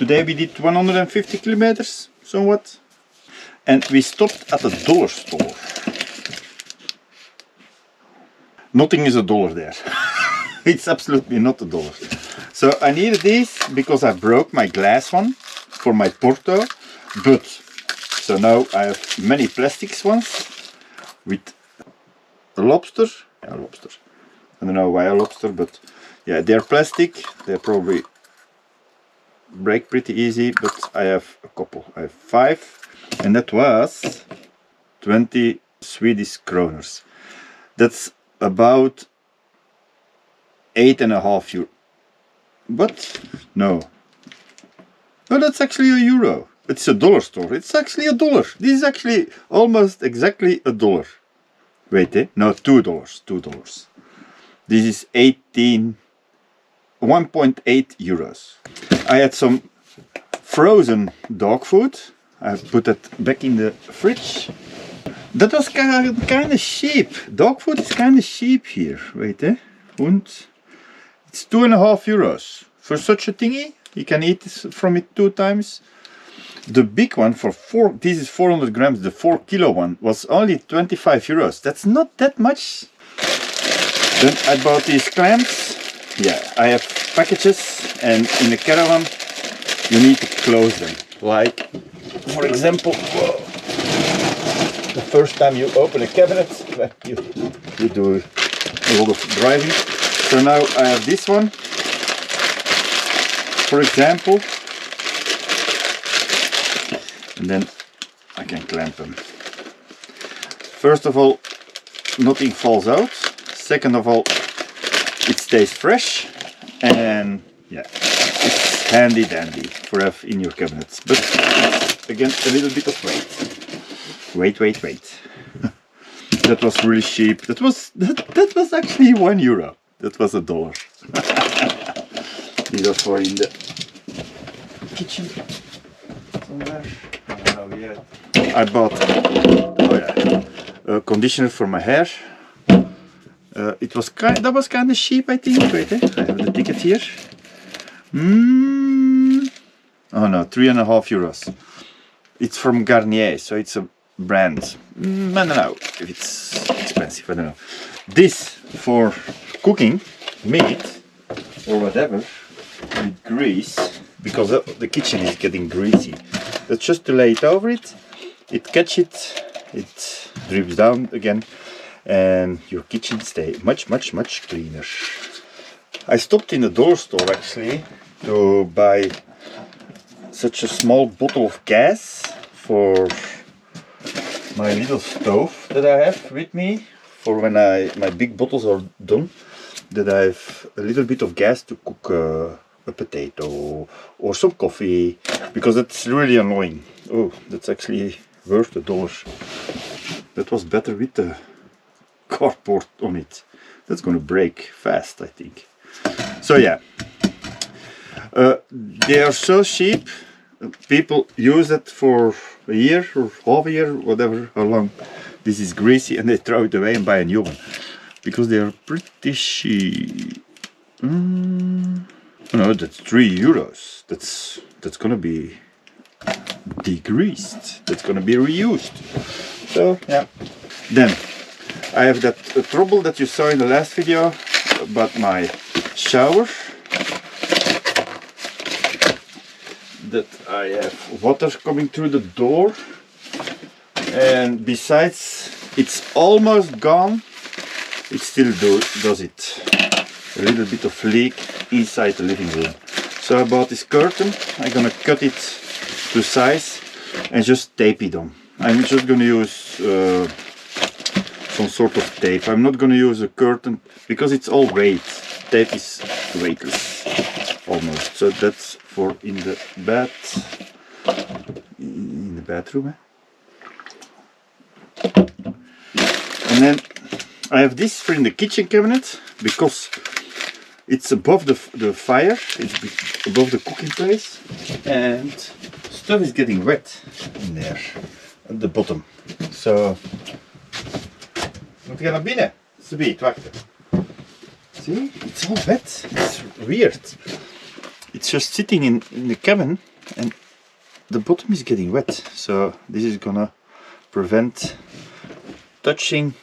Today we did 150 kilometers, somewhat. And we stopped at a dollar store. Nothing is a dollar there. It's absolutely not a dollar. So I needed these because I broke my glass one for my Porto. But, so now I have many plastics ones with a lobster. Yeah, lobster. I don't know why a lobster, but yeah, they're plastic. They probably break pretty easy, but I have a couple. I have 5, and that was 20 Swedish kroners. That's about 8.5 euro. But no. No, that's actually a euro. It's a dollar store. It's actually a dollar. This is actually almost exactly a dollar. Wait, no, $2. $2. This is 1.8 euros. I had some frozen dog food. I put that back in the fridge. That was kind of cheap. Dog food is kind of cheap here. Wait, and it's 2.5 euros for such a thingy. You can eat from it 2 times. The big one for 4. This is 400 grams. The 4 kilo one was only 25 euros. That's not that much. Then I bought these clamps. Yeah, I have packages, and in a caravan you need to close them. Like, for example, whoa, the first time you open a cabinet, you do a lot of driving. So now I have this one, for example, and then I can clamp them. First of all, nothing falls out. Second of all, it stays fresh, and yeah, it's handy dandy for have in your cabinets. But again, a little bit of weight. Wait. That was really cheap. That was actually €1. That was $1. These are for in the kitchen somewhere. I bought a conditioner for my hair. That was kind of cheap, I think. Wait, I have the ticket here. Oh no, 3.5 euros. It's from Garnier, so it's a brand. I don't know if it's expensive. I don't know. This for cooking meat or whatever with grease, because the kitchen is getting greasy. That's just to lay it over it. It catch it. It drips down again. And your kitchen stay much cleaner. I stopped in the dollar store actually to buy such a small bottle of gas for my little stove that I have with me for when my big bottles are done, that I have a little bit of gas to cook a potato or some coffee, because that's really annoying. Oh, that's actually worth $1. That was better with the cardboard on it. That's gonna break fast, I think. So yeah, they are so cheap. People use it for a year or half a year, whatever, how long this is greasy, and they throw it away and buy a new one because they are pretty cheap. No, that's 3 euros. That's gonna be degreased. That's gonna be reused. So yeah. Then I have that trouble that you saw in the last video about my shower. That I have water coming through the door, and besides it's almost gone, it still does it. A little bit of leak inside the living room. So I bought this curtain. I'm gonna cut it to size and just tape it on. I'm just gonna use some sort of tape. I'm not gonna use a curtain because it's all weight. Tape is weightless almost. So that's for in the bathroom. And then I have this for in the kitchen cabinet because it's above the fire. It's above the cooking place, and stuff is getting wet in there at the bottom. So moet je naar binnen. Subiet, wacht. See, it's all wet. It's weird. It's just sitting in the cabin and the bottom is getting wet, so this is gonna prevent touching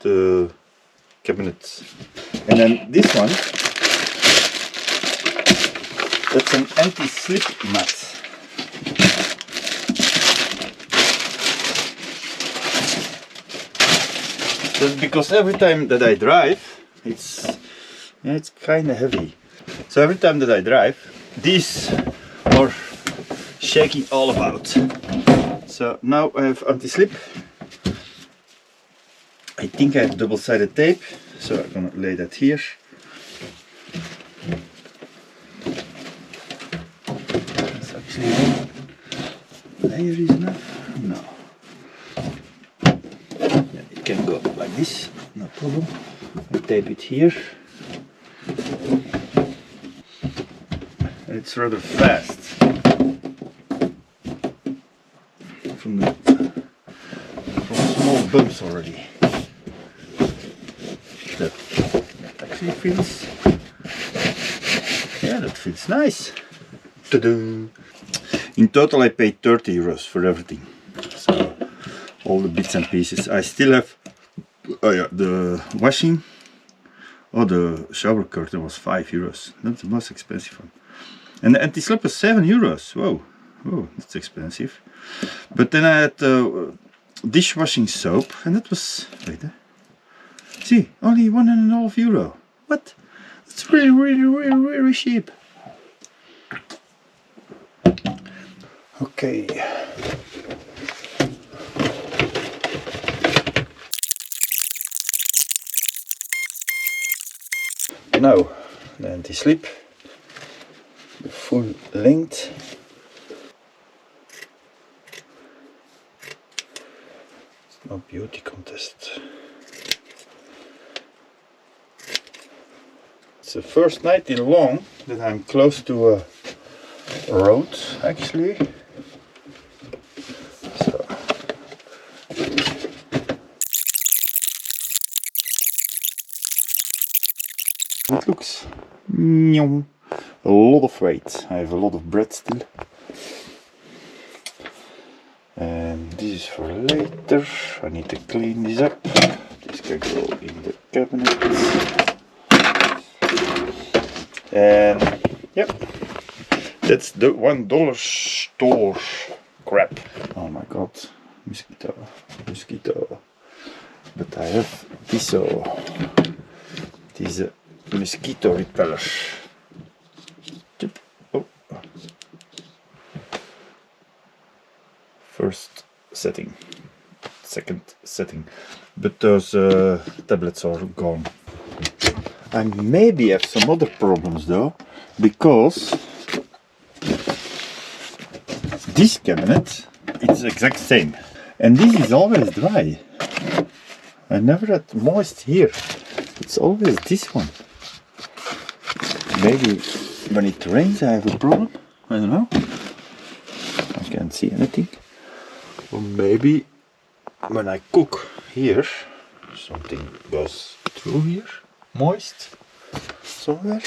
the cabinet. And then this one, that's an anti-slip mat. That's because every time that I drive, it's kind of heavy. So every time that I drive, these are shaking all about. So now I have anti-slip. I think I have double-sided tape, so I'm gonna lay that here. That's actually one layer is enough. No. Yeah, it can go like this, no problem. I tape it here. And it's rather fast. From small bumps already. That actually feels, yeah, that feels nice. Ta-da! In total I paid 30 euros for everything. So all the bits and pieces. I still have, oh yeah, the washing. Oh, the shower curtain was 5 euros. That's the most expensive one. And the anti-slip was 7 euros. Whoa, whoa, that's expensive. But then I had dishwashing soap, and that was, wait, see, only €1.50. What? That's really cheap. Okay. Now, the anti-slip, the full length. It's no beauty contest. It's the first night in long that I'm close to a road, actually. So. It looks a lot of weight. I have a lot of bread still. And this is for later. I need to clean this up. This can go in the cabinet. And yep, that's the $1 store crap. Oh my god, mosquito. But I have these mosquito repellers. Oh. First setting, second setting, but those tablets are gone. I maybe have some other problems though, because this cabinet is the exact same, and this is always dry. I never had moist here. It's always this one. Maybe when it rains I have a problem. I don't know. I can't see anything. Or maybe when I cook here, something goes through here. Moist somewhere.